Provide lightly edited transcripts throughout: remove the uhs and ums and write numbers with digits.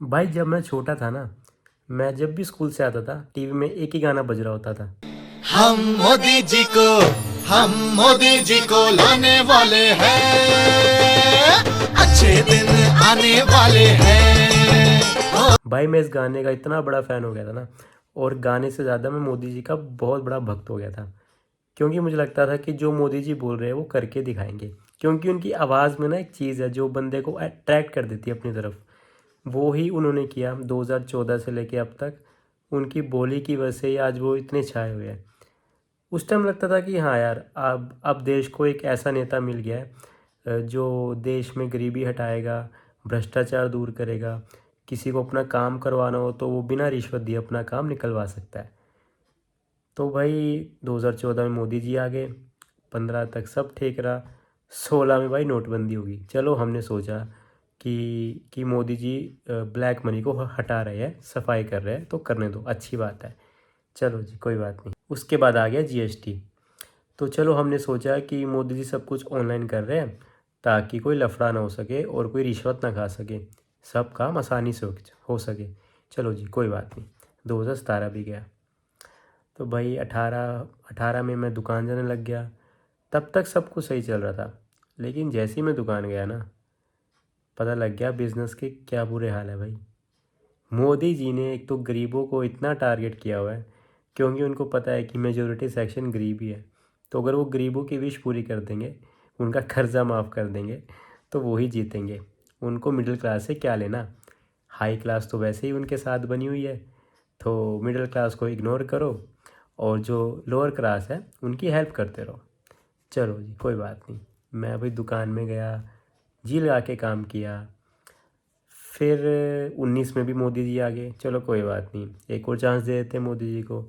भाई जब मैं छोटा था ना, मैं जब भी स्कूल से आता था टीवी में एक ही गाना बज रहा होता था। हम मोदी जी को हम मोदी जी को लाने वाले हैं, अच्छे दिन आने वाले हैं। भाई मैं इस गाने का इतना बड़ा फ़ैन हो गया था ना, और गाने से ज़्यादा मैं मोदी जी का बहुत बड़ा भक्त हो गया था। क्योंकि मुझे लगता था कि जो मोदी जी बोल रहे हैं वो करके दिखाएंगे। क्योंकि उनकी आवाज़ में ना एक चीज़ है जो बंदे को अट्रैक्ट कर देती है अपनी तरफ। वो ही उन्होंने किया 2014 से लेके अब तक। उनकी बोली की वजह से ही आज वो इतने छाए हुए हैं। उस टाइम लगता था कि हाँ यार, अब देश को एक ऐसा नेता मिल गया है जो देश में गरीबी हटाएगा, भ्रष्टाचार दूर करेगा। किसी को अपना काम करवाना हो तो वो बिना रिश्वत दिए अपना काम निकलवा सकता है। तो भाई 2014 में मोदी जी आ गए, 15 तक सब ठीक रहा, 16 में भाई नोटबंदी होगी। चलो हमने सोचा कि मोदी जी ब्लैक मनी को हटा रहे हैं, सफाई कर रहे हैं, तो करने दो, अच्छी बात है। चलो जी कोई बात नहीं। उसके बाद आ गया जीएसटी। तो चलो हमने सोचा कि मोदी जी सब कुछ ऑनलाइन कर रहे हैं ताकि कोई लफड़ा ना हो सके और कोई रिश्वत ना खा सके, सब काम आसानी से हो सके। चलो जी कोई बात नहीं। 2017 भी गया। तो भाई 18 में मैं दुकान जाने लग गया। तब तक सब कुछ सही चल रहा था, लेकिन जैसे ही मैं दुकान गया ना, पता लग गया बिज़नेस के क्या बुरे हाल है भाई। मोदी जी ने एक तो गरीबों को इतना टारगेट किया हुआ है, क्योंकि उनको पता है कि मेजोरिटी सेक्शन गरीब ही है। तो अगर वो गरीबों की विश पूरी कर देंगे, उनका कर्जा माफ़ कर देंगे, तो वो ही जीतेंगे। उनको मिडिल क्लास से क्या लेना। हाई क्लास तो वैसे ही उनके साथ बनी हुई है। तो मिडिल क्लास को इग्नोर करो और जो लोअर क्लास है उनकी हेल्प करते रहो। चलो जी कोई बात नहीं। मैं भाई दुकान में गया, जी लगा के काम किया। फिर 19 में भी मोदी जी आ गए। चलो कोई बात नहीं, एक और चांस दे देते मोदी जी को।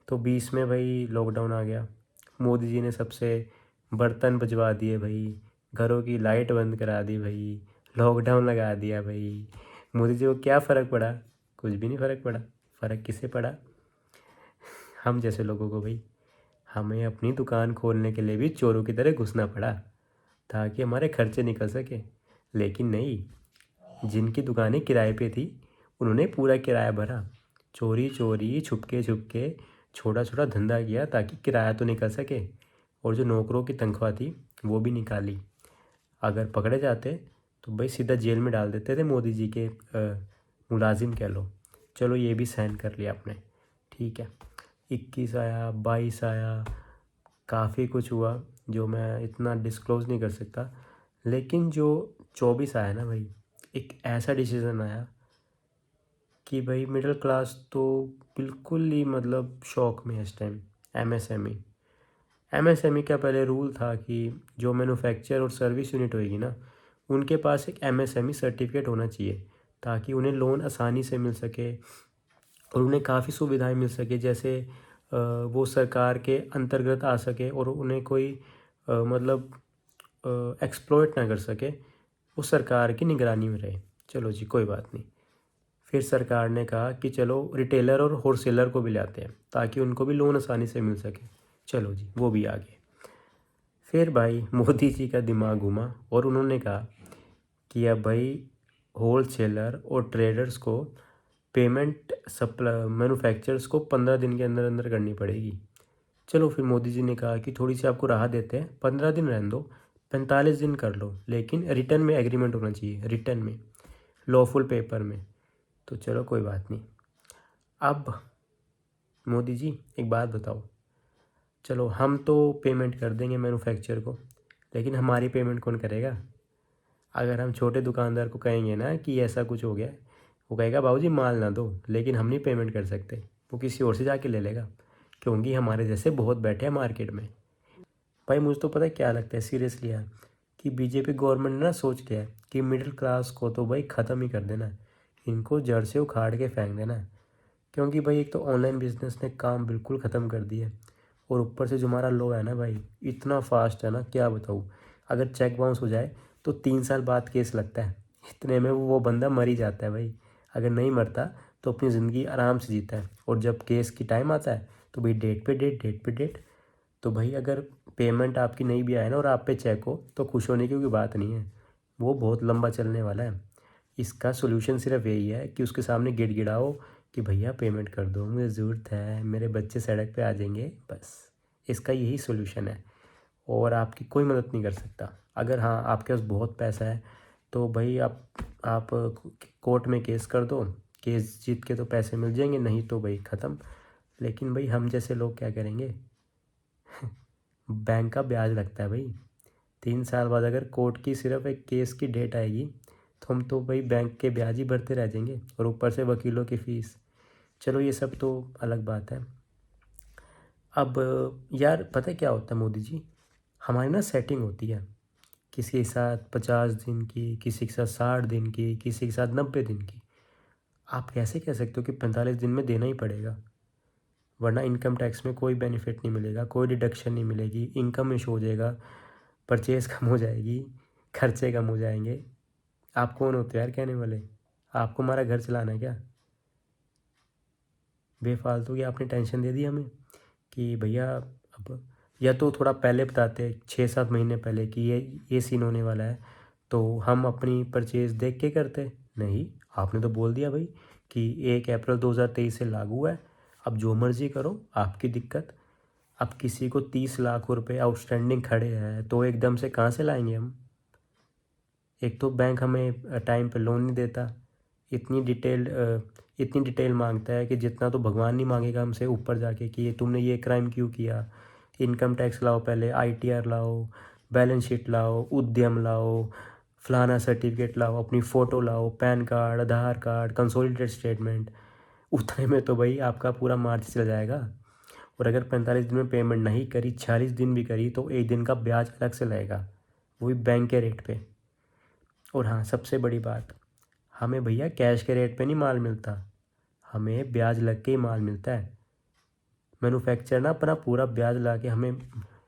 तो 20 में भाई लॉकडाउन आ गया। मोदी जी ने सबसे बर्तन बजवा दिए भाई, घरों की लाइट बंद करा दी भाई, लॉकडाउन लगा दिया भाई। मोदी जी को क्या फ़र्क पड़ा? कुछ भी नहीं फ़र्क पड़ा। फ़र्क किसे पड़ा? हम जैसे लोगों को भाई। हमें अपनी दुकान खोलने के लिए भी चोरों की तरह घुसना पड़ा ताकि हमारे खर्चे निकल सके। लेकिन नहीं, जिनकी दुकानें किराए पे थी उन्होंने पूरा किराया भरा। चोरी चोरी छुपके छुपके छोटा छोटा धंधा किया ताकि किराया तो निकल सके। और जो नौकरों की तनख्वाह थी वो भी निकाली। अगर पकड़े जाते तो भाई सीधा जेल में डाल देते थे मोदी जी के मुलाजिम कह लो। चलो ये भी सहन कर लिया आपने, ठीक है। 21 आया, 22 आया, काफ़ी कुछ हुआ जो मैं इतना डिस्क्लोज़ नहीं कर सकता। लेकिन जो 24 आया ना भाई, एक ऐसा डिसीज़न आया कि भाई मिडिल क्लास तो बिल्कुल ही मतलब शौक में है इस टाइम। एमएसएमई। एमएसएमई का पहले रूल था कि जो मैन्युफैक्चर और सर्विस यूनिट होएगी ना, उनके पास एक एमएसएमई सर्टिफिकेट होना चाहिए ताकि उन्हें लोन आसानी से मिल सके और उन्हें काफ़ी सुविधाएं मिल सके। जैसे वो सरकार के अंतर्गत आ सके और उन्हें कोई मतलब एक्सप्लॉइट ना कर सके, वो सरकार की निगरानी में रहे। चलो जी कोई बात नहीं। फिर सरकार ने कहा कि चलो रिटेलर और होलसेलर को भी लाते हैं ताकि उनको भी लोन आसानी से मिल सके। चलो जी वो भी आ गए। फिर भाई मोदी जी का दिमाग घूमा और उन्होंने कहा कि अब भाई होलसेलर और ट्रेडर्स को पेमेंट सप्लाई मैन्युफैक्चरर्स को 15 दिन के अंदर अंदर करनी पड़ेगी। चलो फिर मोदी जी ने कहा कि थोड़ी सी आपको राहत देते हैं, 15 दिन रहने दो, 45 दिन कर लो, लेकिन रिटर्न में एग्रीमेंट होना चाहिए, रिटर्न में, लॉफुल पेपर में। तो चलो कोई बात नहीं। अब मोदी जी एक बात बताओ, चलो हम तो पेमेंट कर देंगे मैन्युफैक्चर को, लेकिन हमारी पेमेंट कौन करेगा? अगर हम छोटे दुकानदार को कहेंगे ना कि ऐसा कुछ हो गया, वो कहेगा बाबू जी माल ना दो, लेकिन हम नहीं पेमेंट कर सकते। वो किसी और से जाके ले लेगा, क्योंकि हमारे जैसे बहुत बैठे हैं मार्केट में। भाई मुझे तो पता है क्या लगता है सीरियसली यार, कि बीजेपी गवर्नमेंट ने ना सोच लिया है कि मिडिल क्लास को तो भाई ख़त्म ही कर देना है, इनको जड़ से उखाड़ के फेंक देना है। क्योंकि भाई एक तो ऑनलाइन बिजनेस ने काम बिल्कुल ख़त्म कर दिया है, और ऊपर से जो हमारा लॉ है ना भाई, इतना फास्ट है ना क्या बताऊँ। अगर चेक बाउंस हो जाए तो 3 साल बाद केस लगता है, इतने में वो बंदा मर ही जाता है भाई। अगर नहीं मरता तो अपनी ज़िंदगी आराम से जीता है, और जब केस की टाइम आता है तो भाई डेट पे डेट, डेट पे डेट। तो भाई अगर पेमेंट आपकी नहीं भी आए ना और आप पे चेक हो, तो खुश होने की कोई बात नहीं है, वो बहुत लंबा चलने वाला है। इसका सॉल्यूशन सिर्फ यही है कि उसके सामने गिड़गिड़ाओ कि भैया पेमेंट कर दो, मुझे ज़रूरत है, मेरे बच्चे सड़क पे आ जाएंगे, बस। इसका यही सॉल्यूशन है और आपकी कोई मदद नहीं कर सकता। अगर हाँ आपके पास बहुत पैसा है तो भाई आप कोर्ट में केस कर दो, केस जीत के तो पैसे मिल जाएंगे, नहीं तो भाई ख़त्म। लेकिन भाई हम जैसे लोग क्या करेंगे? बैंक का ब्याज लगता है भाई। 3 साल बाद अगर कोर्ट की सिर्फ एक केस की डेट आएगी तो हम तो भाई बैंक के ब्याज ही भरते रह जाएंगे और ऊपर से वकीलों की फ़ीस। चलो ये सब तो अलग बात है। अब यार पता है क्या होता है मोदी जी, हमारी ना सेटिंग होती है, किसी के साथ 50 दिन की, किसी के साथ 60 दिन की, किसी के साथ 90 दिन की। आप कैसे कह सकते हो कि 45 दिन में देना ही पड़ेगा? वरना इनकम टैक्स में कोई बेनिफिट नहीं मिलेगा, कोई डिडक्शन नहीं मिलेगी, इनकम में शो हो जाएगा, परचेज़ कम हो जाएगी, खर्चे कम हो जाएंगे। आप कौन होते हो यार कहने वाले? आपको हमारा घर चलाना है क्या? बेफालतू की आपने टेंशन दे दी हमें कि भैया अब, या तो थोड़ा पहले बताते 6-7 महीने पहले कि ये सीन होने वाला है तो हम अपनी परचेज़ देख के करते। नहीं, आपने तो बोल दिया भाई कि 1 अप्रैल 2023 से लागू है, अब जो मर्ज़ी करो, आपकी दिक्कत। अब किसी को 30 लाख रुपए आउटस्टैंडिंग खड़े हैं तो एकदम से कहाँ से लाएंगे हम? एक तो बैंक हमें टाइम पे लोन नहीं देता, इतनी डिटेल मांगता है कि जितना तो भगवान नहीं मांगेगा हमसे ऊपर जाके कि ये तुमने ये क्राइम क्यों किया। इनकम टैक्स लाओ, पहले ITR लाओ, बैलेंस शीट लाओ, उद्यम लाओ, फलाना सर्टिफिकेट लाओ, अपनी फ़ोटो लाओ, पैन कार्ड, आधार कार्ड, कंसोलिडेटेड स्टेटमेंट। उतने में तो भाई आपका पूरा मार्च चल जाएगा। और अगर 45 दिन में पेमेंट नहीं करी, 46 दिन भी करी, तो 1 दिन का ब्याज अलग से लगेगा, वो भी बैंक के रेट पे। और हाँ सबसे बड़ी बात, हमें भैया कैश के रेट पे नहीं माल मिलता, हमें ब्याज लग के ही माल मिलता है। मैन्युफैक्चरर ना अपना पूरा ब्याज ला के हमें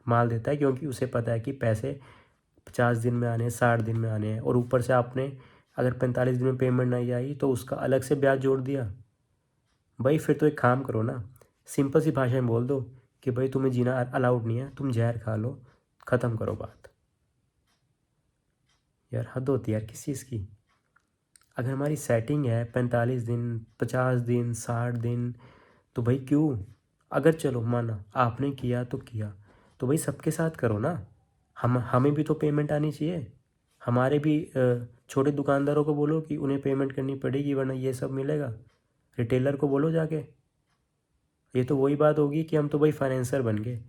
माल देता है, क्योंकि उसे पता है कि पैसे 50 दिन में आने हैं, 60 दिन में आने हैं। और ऊपर से आपने अगर 45 दिन में पेमेंट नहीं आई तो उसका अलग से ब्याज जोड़ दिया। भाई फिर तो एक काम करो ना, सिंपल सी भाषा में बोल दो कि भाई तुम्हें जीना अलाउड नहीं है, तुम जहर खा लो, ख़त्म करो बात। यार हद होती है यार किस चीज़ की। अगर हमारी सेटिंग है 45 दिन, 50 दिन, 60 दिन, तो भाई क्यों? अगर चलो माना आपने किया तो किया, तो भाई सबके साथ करो ना। हमें भी तो पेमेंट आनी चाहिए। हमारे भी छोटे दुकानदारों को बोलो कि उन्हें पेमेंट करनी पड़ेगी, वरना ये सब मिलेगा। रिटेलर को बोलो जाके। ये तो वही बात होगी कि हम तो भाई फाइनेंसर बन गए,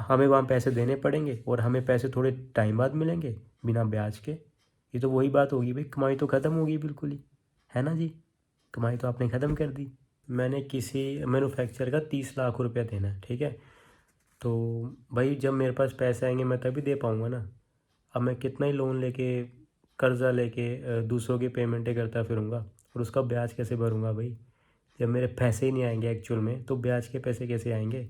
हमें वहाँ पैसे देने पड़ेंगे और हमें पैसे थोड़े टाइम बाद मिलेंगे बिना ब्याज के। ये तो वही बात होगी भाई, कमाई तो ख़त्म होगी बिल्कुल ही, है ना जी? कमाई तो आपने ख़त्म कर दी। मैंने किसी मैन्युफैक्चर का 30 लाख रुपया देना है, ठीक है? तो भाई जब मेरे पास पैसे आएंगे मैं तभी दे पाऊँगा ना। अब मैं कितना ही लोन लेके, कर्ज़ा लेके दूसरों की पेमेंटें करता फिरूँगा और उसका ब्याज कैसे भरूँगा भाई? जब मेरे पैसे ही नहीं आएंगे एक्चुअल में, तो ब्याज के पैसे कैसे आएंगे?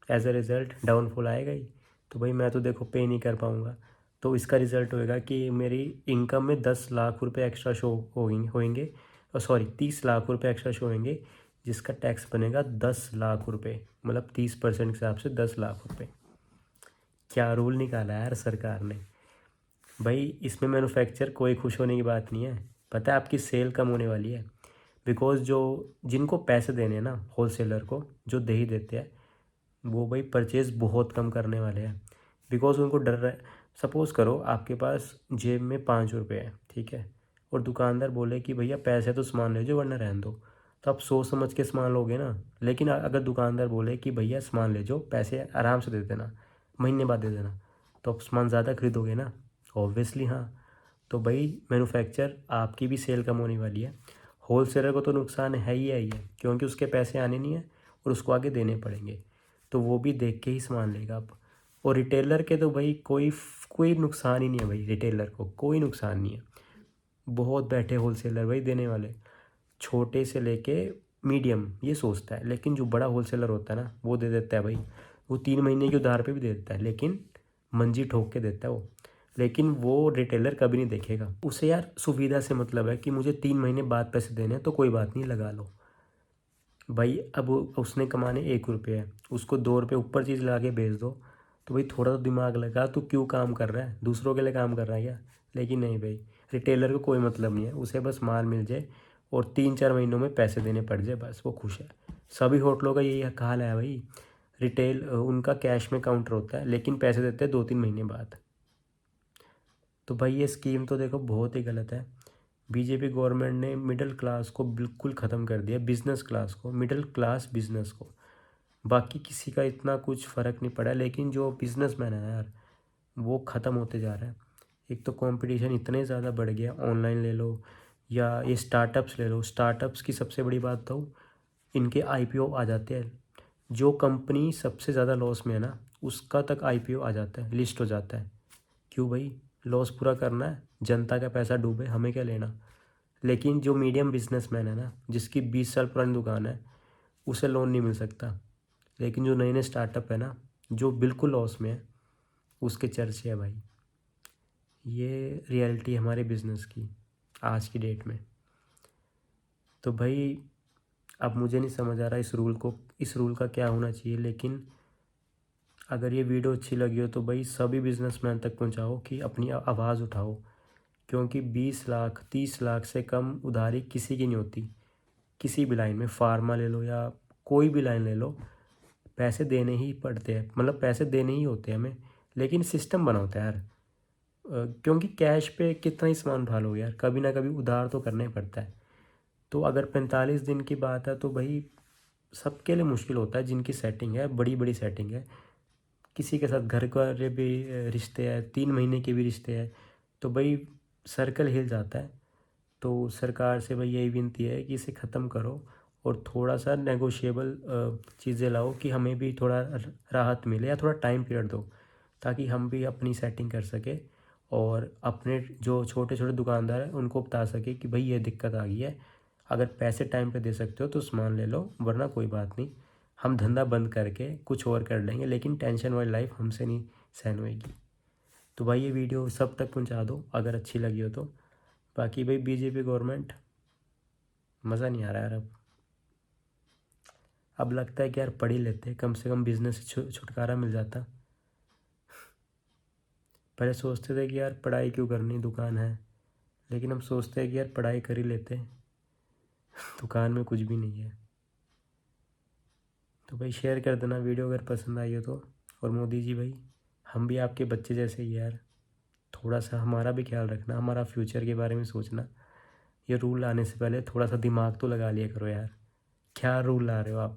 एज अ रिज़ल्ट डाउनफॉल आएगा ही। तो भाई मैं तो देखो पे नहीं कर पाऊँगा, तो इसका रिज़ल्ट होएगा कि मेरी इनकम में 10 लाख रुपए एक्स्ट्रा शो होंगे, सॉरी 30 लाख रुपए एक्स्ट्रा शो होंगे, जिसका टैक्स बनेगा 10 लाख रुपए, मतलब 30% के हिसाब से 10 लाख रुपए। क्या रूल निकाला है यार सरकार ने भाई। इसमें मैन्युफैक्चर कोई खुश होने की बात नहीं है। पता है आपकी सेल कम होने वाली है, बिकॉज़ जो जिनको पैसे देने हैं ना, होलसेलर को जो दे ही देते हैं, वो भाई परचेज़ बहुत कम करने वाले हैं। बिकॉज़ उनको डर रहा है। सपोज़ करो आपके पास जेब में 5 रुपये है, ठीक है, और दुकानदार बोले कि भैया पैसे तो सामान ले जाओ वरना रहने दो, तो आप सोच समझ के सामान लोगे ना। लेकिन अगर दुकानदार बोले कि भैया सामान ले जाओ, पैसे आराम से दे देना, महीने बाद दे देना, तो आप सामान ज़्यादा खरीदोगे ना? ऑब्वियसली हाँ। तो भाई मैन्युफैक्चर आपकी भी सेल कम होने वाली है। होलसेलर को तो नुकसान है ही है, क्योंकि उसके पैसे आने नहीं है और उसको आगे देने पड़ेंगे, तो वो भी देख के ही सामान लेगा अब। और रिटेलर के तो भाई कोई नुकसान ही नहीं है भाई, रिटेलर को कोई नुकसान नहीं है। बहुत बैठे होलसेलर भाई देने वाले, छोटे से लेके मीडियम ये सोचता है, लेकिन जो बड़ा होलसेलर होता है ना, वो दे देता है भाई। वो 3 महीने के उधार पे भी दे देता है, लेकिन मंजी ठोक के देता है वो। लेकिन वो रिटेलर कभी नहीं देखेगा, उसे यार सुविधा से मतलब है कि मुझे 3 महीने बाद पैसे देने हैं, तो कोई बात नहीं लगा लो भाई। अब उसने कमाने 1 रुपये है, उसको 2 रुपये ऊपर चीज़ ला के बेच दो, तो भाई थोड़ा तो दिमाग लगा, तो क्यों काम कर रहा है? दूसरों के लिए काम कर रहा है क्या? लेकिन नहीं भाई, रिटेलर को कोई मतलब नहीं है, उसे बस माल मिल जाए और 3-4 महीनों में पैसे देने पड़ जाए, बस वो खुश है। सभी होटलों का यही हाल है भाई। रिटेल उनका कैश में काउंटर होता है, लेकिन पैसे देते हैं 2-3 महीने बाद। तो भाई ये स्कीम तो देखो बहुत ही गलत है। बीजेपी गवर्नमेंट ने मिडिल क्लास को बिल्कुल ख़त्म कर दिया, बिज़नेस क्लास को, मिडिल क्लास बिज़नेस को। बाकी किसी का इतना कुछ फ़र्क नहीं पड़ा, लेकिन जो बिजनेसमैन है यार वो ख़त्म होते जा रहा है। एक तो कंपटीशन इतने ज़्यादा बढ़ गया, ऑनलाइन ले लो या ये स्टार्टअप्स ले लो। स्टार्टअप्स की सबसे बड़ी बात तो इनके आईपीओ आ जाते हैं। जो कंपनी सबसे ज़्यादा लॉस में है ना, उसका तक आईपीओ आ जाता है, लिस्ट हो जाता है। क्यों भाई? लॉस पूरा करना है, जनता का पैसा डूबे, हमें क्या लेना। लेकिन जो मीडियम बिजनेसमैन है ना, जिसकी 20 साल पुरानी दुकान है, उसे लोन नहीं मिल सकता। लेकिन जो नए नए स्टार्टअप है ना, जो बिल्कुल लॉस में है, उसके चर्चे है भाई। ये रियलिटी है हमारे बिज़नेस की आज की डेट में। तो भाई अब मुझे नहीं समझ आ रहा इस रूल का क्या होना चाहिए। लेकिन अगर ये वीडियो अच्छी लगी हो तो भाई सभी बिजनेसमैन तक पहुंचाओ कि अपनी आवाज़ उठाओ, क्योंकि 20 लाख 30 लाख से कम उधारी किसी की नहीं होती। किसी भी लाइन में, फार्मा ले लो या कोई भी लाइन ले लो, पैसे देने ही पड़ते हैं, मतलब पैसे देने ही होते हैं हमें। लेकिन सिस्टम बना होता है यार। क्योंकि कैश पे कितना ही सामान उठा लोगे यार, कभी ना कभी उधार तो करना ही पड़ता है। तो अगर 45 दिन की बात है तो भाई सबके लिए मुश्किल होता है, जिनकी सेटिंग है, बड़ी बड़ी सेटिंग है। किसी के साथ घर का भी रिश्ते हैं, 3 महीने के भी रिश्ते हैं, तो भाई सर्कल हिल जाता है। तो सरकार से भाई यही विनती है कि इसे ख़त्म करो और थोड़ा सा नेगोशिएबल चीज़ें लाओ कि हमें भी थोड़ा राहत मिले या थोड़ा टाइम पीरियड दो, ताकि हम भी अपनी सेटिंग कर सके और अपने जो छोटे छोटे दुकानदार हैं उनको बता सके कि भाई ये दिक्कत आ गई है। अगर पैसे टाइम पे दे सकते हो तो सामान ले लो, वरना कोई बात नहीं, हम धंधा बंद करके कुछ और कर लेंगे, लेकिन टेंशन वाली लाइफ हमसे नहीं सहन होएगी। तो भाई ये वीडियो सब तक पहुंचा दो अगर अच्छी लगी हो तो। बाकी भाई बीजेपी गवर्नमेंट, मज़ा नहीं आ रहा यार। अब लगता है कि यार पढ़ ही लेते, कम से कम बिज़नेस से छुटकारा मिल जाता। पहले सोचते थे कि यार पढ़ाई क्यों करनी, दुकान है, लेकिन हम सोचते हैं कि यार पढ़ाई कर ही लेते, दुकान में कुछ भी नहीं है। तो भाई शेयर कर देना वीडियो अगर पसंद आई हो तो। और मोदी जी भाई, हम भी आपके बच्चे जैसे ही यार, थोड़ा सा हमारा भी ख्याल रखना, हमारा फ्यूचर के बारे में सोचना। ये रूल लाने से पहले थोड़ा सा दिमाग तो लगा लिया करो यार, क्या रूल ला रहे हो आप।